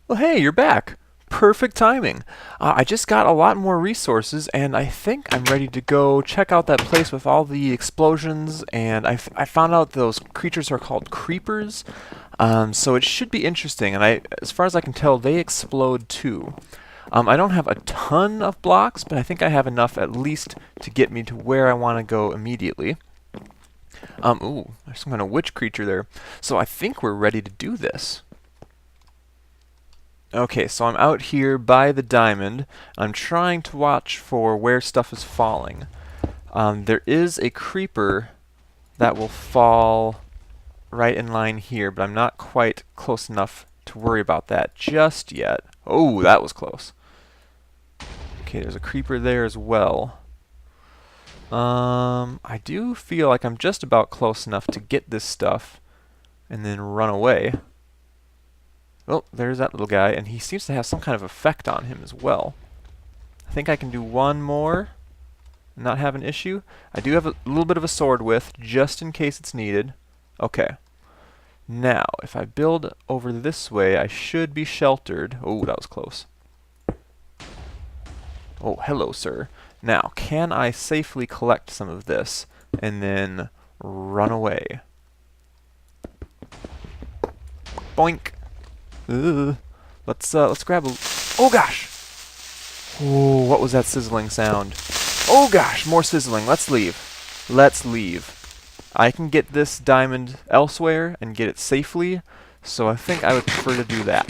Well, hey, you're back. Perfect timing. I just got a lot more resources, and I think I'm ready to go check out that place with all the explosions, and I found out those creatures are called creepers, so it should be interesting, and as far as I can tell, they explode too. I don't have a ton of blocks, but I think I have enough at least to get me to where I want to go immediately. Ooh, there's some kind of witch creature there. So I think we're ready to do this. Okay, so I'm out here by the diamond. I'm trying to watch for where stuff is falling. There is a creeper that will fall right in line here, but I'm not quite close enough to worry about that just yet. Oh, that was close. Okay, there's a creeper there as well. I do feel like I'm just about close enough to get this stuff and then run away. Oh, there's that little guy, and he seems to have some kind of effect on him as well. I think I can do one more and not have an issue. I do have a little bit of a sword width, just in case it's needed. Okay. Now, if I build over this way, I should be sheltered. Oh, that was close. Oh, hello, sir. Now, can I safely collect some of this and then run away? Boink! Let's grab a... Oh gosh! Oh, what was that sizzling sound? Oh gosh, more sizzling. Let's leave. Let's leave. I can get this diamond elsewhere and get it safely, so I think I would prefer to do that.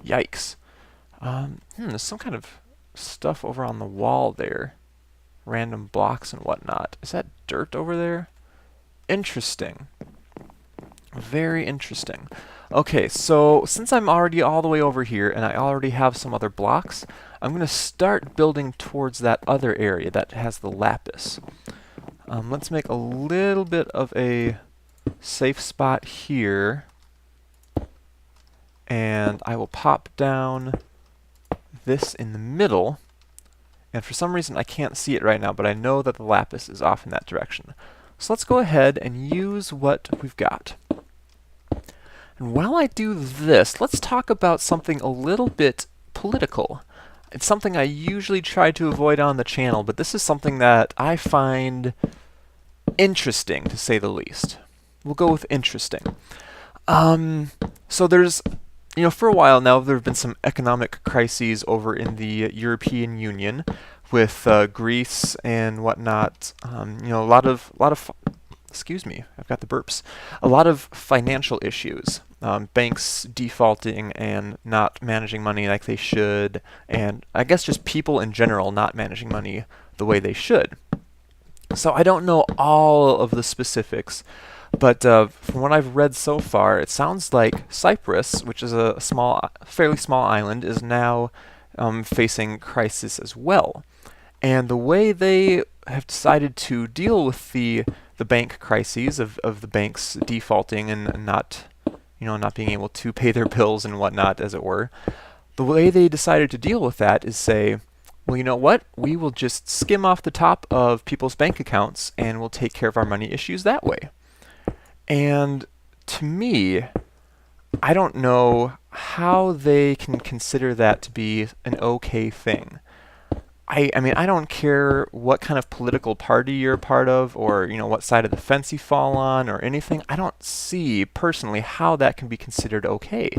Yikes. There's some kind of stuff over on the wall there. Random blocks and whatnot. Is that dirt over there? Interesting. Very interesting. Okay, so since I'm already all the way over here and I already have some other blocks, I'm going to start building towards that other area that has the lapis. Let's make a little bit of a safe spot here, and I will pop down this in the middle, and for some reason I can't see it right now, but I know that the lapis is off in that direction. So let's go ahead and use what we've got. And while I do this, let's talk about something a little bit political. It's something I usually try to avoid on the channel, but this is something that I find interesting, to say the least. We'll go with interesting. So there's, for a while now, there have been some economic crises over in the European Union with Greece and whatnot. A lot of excuse me, I've got the burps. A lot of financial issues. Banks defaulting and not managing money like they should, and I guess just people in general not managing money the way they should. So I don't know all of the specifics, but from what I've read so far, it sounds like Cyprus, which is a fairly small island, is now facing crisis as well. And the way they have decided to deal with the bank crises of the banks defaulting and not being able to pay their bills and whatnot, as it were, the way they decided to deal with that is say, well, you know what? We will just skim off the top of people's bank accounts and we'll take care of our money issues that way. And to me, I don't know how they can consider that to be an okay thing. I mean, I don't care what kind of political party you're a part of or, what side of the fence you fall on or anything. I don't see, personally, how that can be considered okay.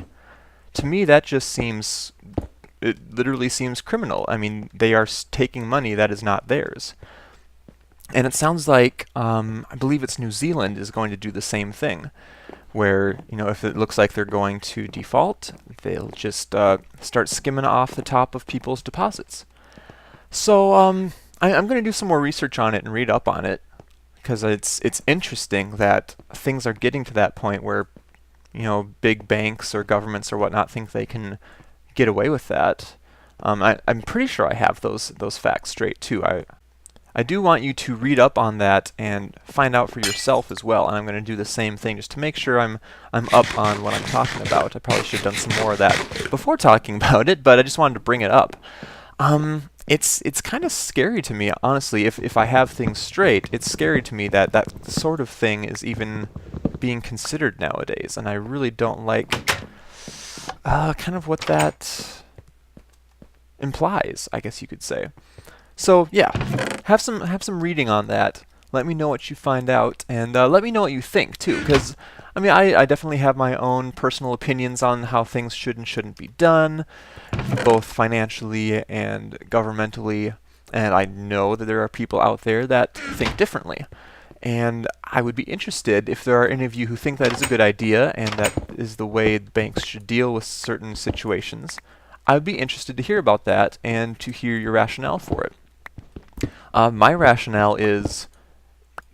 To me, that just seems... It literally seems criminal. I mean, they are taking money that is not theirs. And it sounds like, I believe it's New Zealand is going to do the same thing, where, if it looks like they're going to default, they'll just start skimming off the top of people's deposits. So, I'm going to do some more research on it and read up on it, because it's interesting that things are getting to that point where, big banks or governments or whatnot think they can get away with that. I'm pretty sure I have those facts straight too. I do want you to read up on that and find out for yourself as well, and I'm going to do the same thing just to make sure I'm up on what I'm talking about. I probably should have done some more of that before talking about it, but I just wanted to bring it up. It's kind of scary to me, honestly. If I have things straight, it's scary to me that that sort of thing is even being considered nowadays, and I really don't like kind of what that implies, I guess you could say. So yeah, have some reading on that. Let me know what you find out, and let me know what you think too, because I mean, I definitely have my own personal opinions on how things should and shouldn't be done, both financially and governmentally, and I know that there are people out there that think differently. And I would be interested if there are any of you who think that is a good idea and that is the way banks should deal with certain situations. I would be interested to hear about that and to hear your rationale for it. My rationale is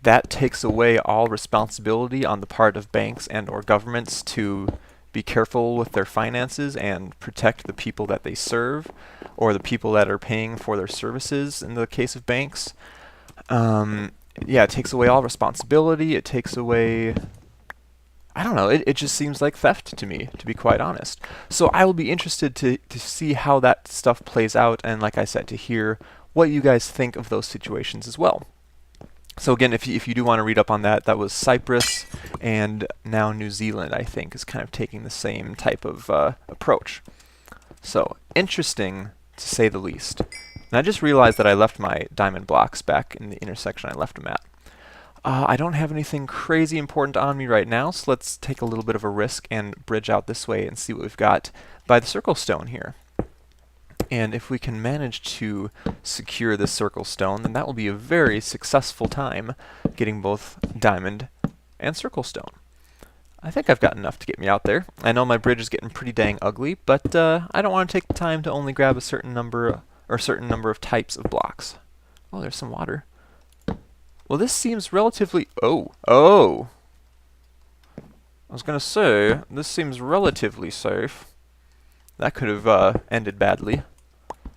that takes away all responsibility on the part of banks and or governments to be careful with their finances and protect the people that they serve, or the people that are paying for their services in the case of banks. Yeah, it takes away all responsibility. It takes away, I don't know, it just seems like theft to me, to be quite honest. So I will be interested to see how that stuff plays out, and like I said, to hear what you guys think of those situations as well. So again, if you do want to read up on that, that was Cyprus, and now New Zealand, I think, is kind of taking the same type of approach. So, interesting, to say the least. And I just realized that I left my diamond blocks back in the intersection I left them at. I don't have anything crazy important on me right now, so let's take a little bit of a risk and bridge out this way and see what we've got by the circle stone here. And if we can manage to secure this circle stone, then that will be a very successful time getting both diamond and circle stone. I think I've got enough to get me out there. I know my bridge is getting pretty dang ugly, but I don't want to take the time to only grab a certain number of types of blocks. Oh, there's some water. Well, this seems relatively... Oh! I was going to say, this seems relatively safe. That could have ended badly.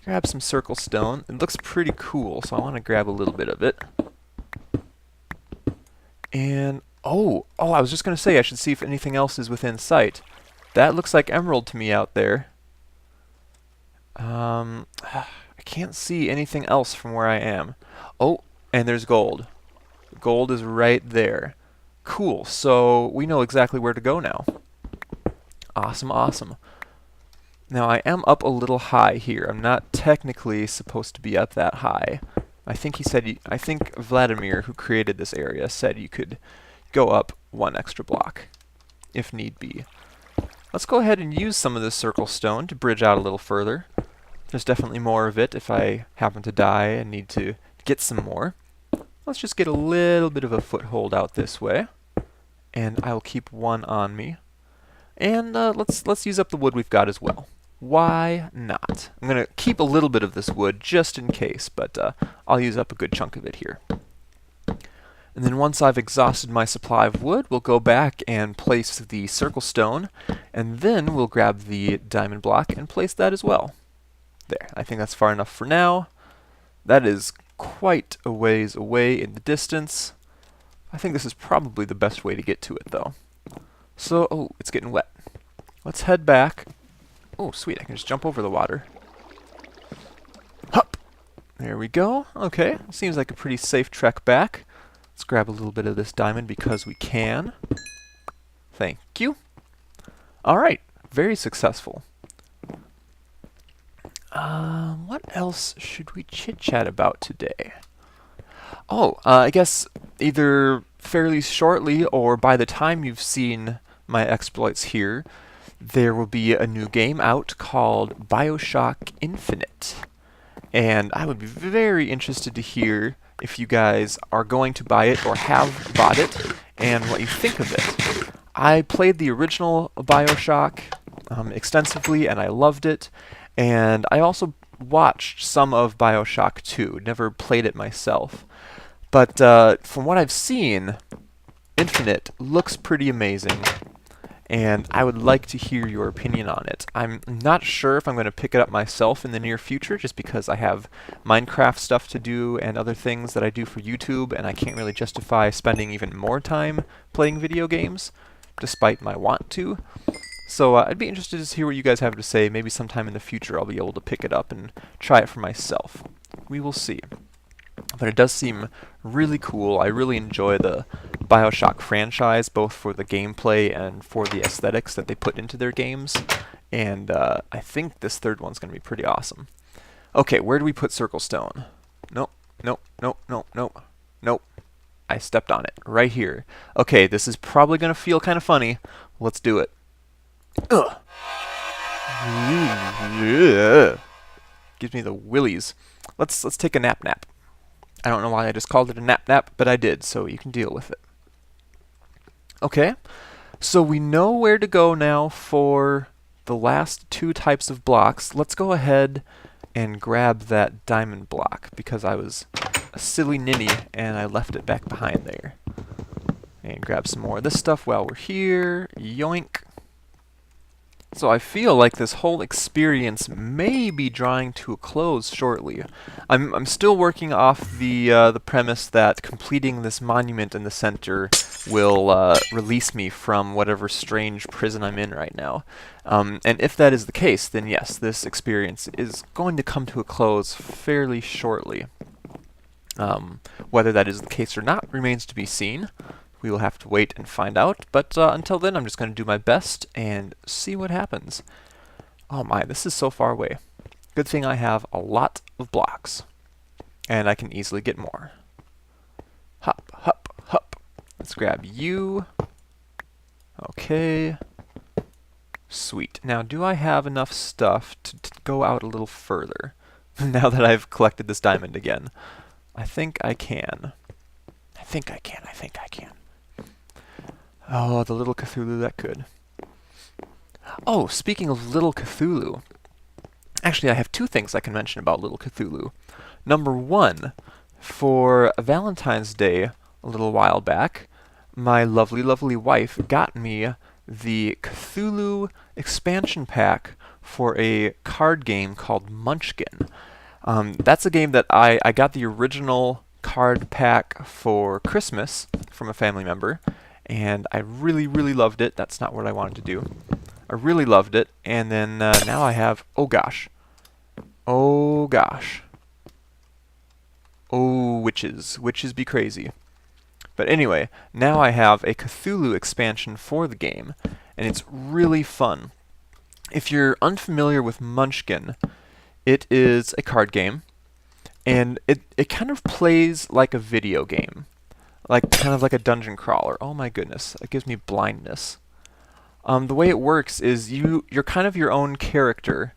Grab some circle stone. It looks pretty cool, so I want to grab a little bit of it. And, oh, I was just going to say I should see if anything else is within sight. That looks like emerald to me out there. I can't see anything else from where I am. Oh, and there's gold. Gold is right there. Cool, so we know exactly where to go now. Awesome, awesome. Now I am up a little high here. I'm not technically supposed to be up that high. I think he said, I think Vladimir, who created this area, said you could go up one extra block, if need be. Let's go ahead and use some of this circle stone to bridge out a little further. There's definitely more of it if I happen to die and need to get some more. Let's just get a little bit of a foothold out this way, and I'll keep one on me. And let's use up the wood we've got as well. Why not? I'm going to keep a little bit of this wood just in case, but I'll use up a good chunk of it here. And then once I've exhausted my supply of wood, we'll go back and place the circle stone, and then we'll grab the diamond block and place that as well. There, I think that's far enough for now. That is quite a ways away in the distance. I think this is probably the best way to get to it, though. So, oh, it's getting wet. Let's head back. Oh, sweet, I can just jump over the water. Hup! There we go. Okay, seems like a pretty safe trek back. Let's grab a little bit of this diamond because we can. Thank you. Alright, very successful. What else should we chit-chat about today? Oh, I guess either fairly shortly or by the time you've seen my exploits here, there will be a new game out called BioShock Infinite. And I would be very interested to hear if you guys are going to buy it or have bought it, and what you think of it. I played the original BioShock extensively, and I loved it. And I also watched some of BioShock 2, never played it myself. But from what I've seen, Infinite looks pretty amazing, and I would like to hear your opinion on it. I'm not sure if I'm going to pick it up myself in the near future, just because I have Minecraft stuff to do and other things that I do for YouTube, and I can't really justify spending even more time playing video games, despite my want to. So I'd be interested to hear what you guys have to say. Maybe sometime in the future I'll be able to pick it up and try it for myself. We will see. But it does seem really cool. I really enjoy the BioShock franchise, both for the gameplay and for the aesthetics that they put into their games. And I think this third one's going to be pretty awesome. Okay, where do we put circle stone? Nope, nope, nope, nope, nope, nope. I stepped on it right here. Okay, this is probably going to feel kind of funny. Let's do it. Ugh. Gives me the willies. Let's take a nap. I don't know why I just called it a nap, but I did, so you can deal with it. Okay, so we know where to go now for the last two types of blocks. Let's go ahead and grab that diamond block, because I was a silly ninny and I left it back behind there. And grab some more of this stuff while we're here. Yoink. So I feel like this whole experience may be drawing to a close shortly. I'm still working off the premise that completing this monument in the center will release me from whatever strange prison I'm in right now. And if that is the case, then yes, this experience is going to come to a close fairly shortly. Whether that is the case or not remains to be seen. We will have to wait and find out, but until then I'm just going to do my best and see what happens. Oh my, this is so far away. Good thing I have a lot of blocks, and I can easily get more. Hop, hop, hop. Let's grab you. Okay. Sweet. Now, do I have enough stuff to go out a little further now that I've collected this diamond again? I think I can. I think I can. Oh, the little Cthulhu that could. Oh, speaking of little Cthulhu, actually I have two things I can mention about little Cthulhu. Number one, for Valentine's Day a little while back, my lovely, lovely wife got me the Cthulhu expansion pack for a card game called Munchkin. That's a game that I got the original card pack for Christmas from a family member, and I really, really loved it. That's not what I wanted to do. I really loved it, and then now I have, oh gosh. Oh gosh. Oh, witches. Witches be crazy. But anyway, now I have a Cthulhu expansion for the game, and it's really fun. If you're unfamiliar with Munchkin, it is a card game, and it kind of plays like a video game. Kind of like a dungeon crawler. Oh my goodness, it gives me blindness. The way it works is you're kind of your own character,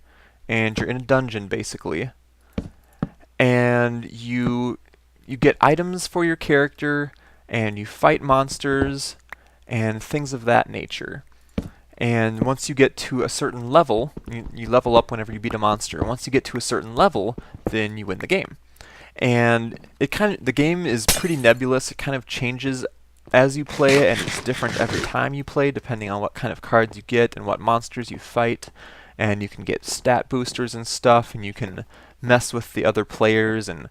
and you're in a dungeon basically, and you get items for your character, and you fight monsters and things of that nature. And once you get to a certain level, you level up whenever you beat a monster. Once you get to a certain level, then you win the game. And the game is pretty nebulous. It kind of changes as you play it, and it's different every time you play, depending on what kind of cards you get and what monsters you fight. And you can get stat boosters and stuff, and you can mess with the other players and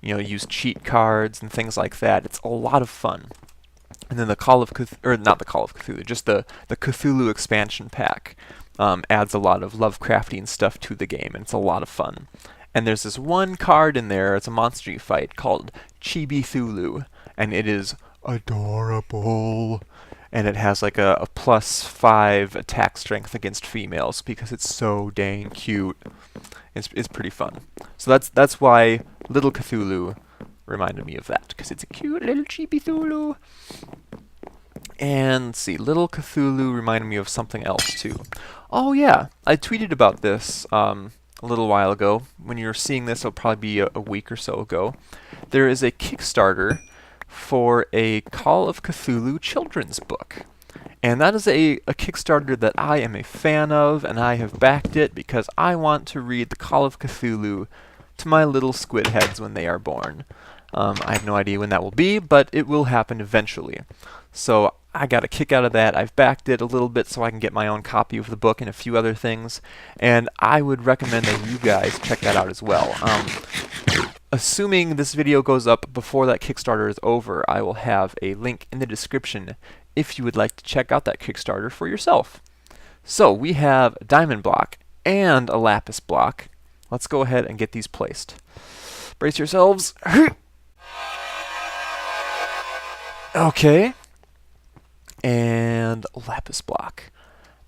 use cheat cards and things like that. It's a lot of fun. And then the Call of Cthulhu, or not the Call of Cthulhu, just the Cthulhu expansion pack adds a lot of Lovecraftian stuff to the game, and it's a lot of fun. And there's this one card in there, it's a monster you fight, called Chibi-Thulu, and it is adorable. And it has like a +5 attack strength against females because it's so dang cute. It's pretty fun. So that's why little Cthulhu reminded me of that, because it's a cute little Chibi-Thulu. And let's see, little Cthulhu reminded me of something else too. Oh yeah, I tweeted about this a little while ago. When you're seeing this, it'll probably be a week or so ago. There is a Kickstarter for a Call of Cthulhu children's book. And that is a Kickstarter that I am a fan of, and I have backed it because I want to read the Call of Cthulhu to my little squid heads when they are born. I have no idea when that will be, but it will happen eventually. So I got a kick out of that. I've backed it a little bit so I can get my own copy of the book and a few other things, and I would recommend that you guys check that out as well. Assuming this video goes up before that Kickstarter is over, I will have a link in the description if you would like to check out that Kickstarter for yourself. So we have a diamond block and a lapis block. Let's go ahead and get these placed. Brace yourselves. Okay. And lapis block.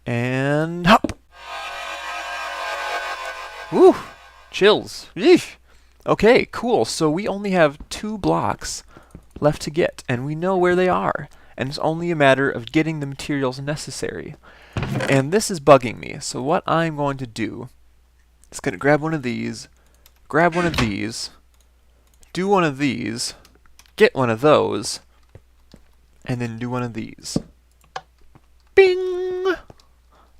And hop. Woo! Chills. Eesh. Okay, cool. So we only have 2 blocks left to get, and we know where they are. And it's only a matter of getting the materials necessary. And this is bugging me. So what I'm going to do is going to grab one of these, grab one of these, do one of these, get one of those, and then do one of these. Bing!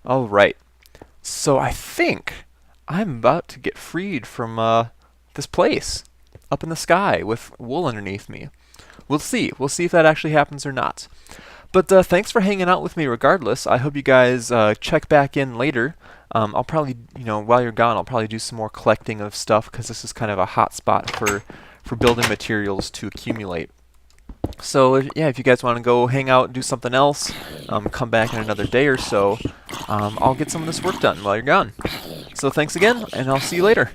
Alright. So I think I'm about to get freed from this place up in the sky with wool underneath me. We'll see. We'll see if that actually happens or not. But thanks for hanging out with me regardless. I hope you guys check back in later. I'll probably, while you're gone, I'll probably do some more collecting of stuff because this is kind of a hot spot for building materials to accumulate. So yeah, if you guys want to go hang out, do something else, come back in another day or so, I'll get some of this work done while you're gone. So thanks again, and I'll see you later.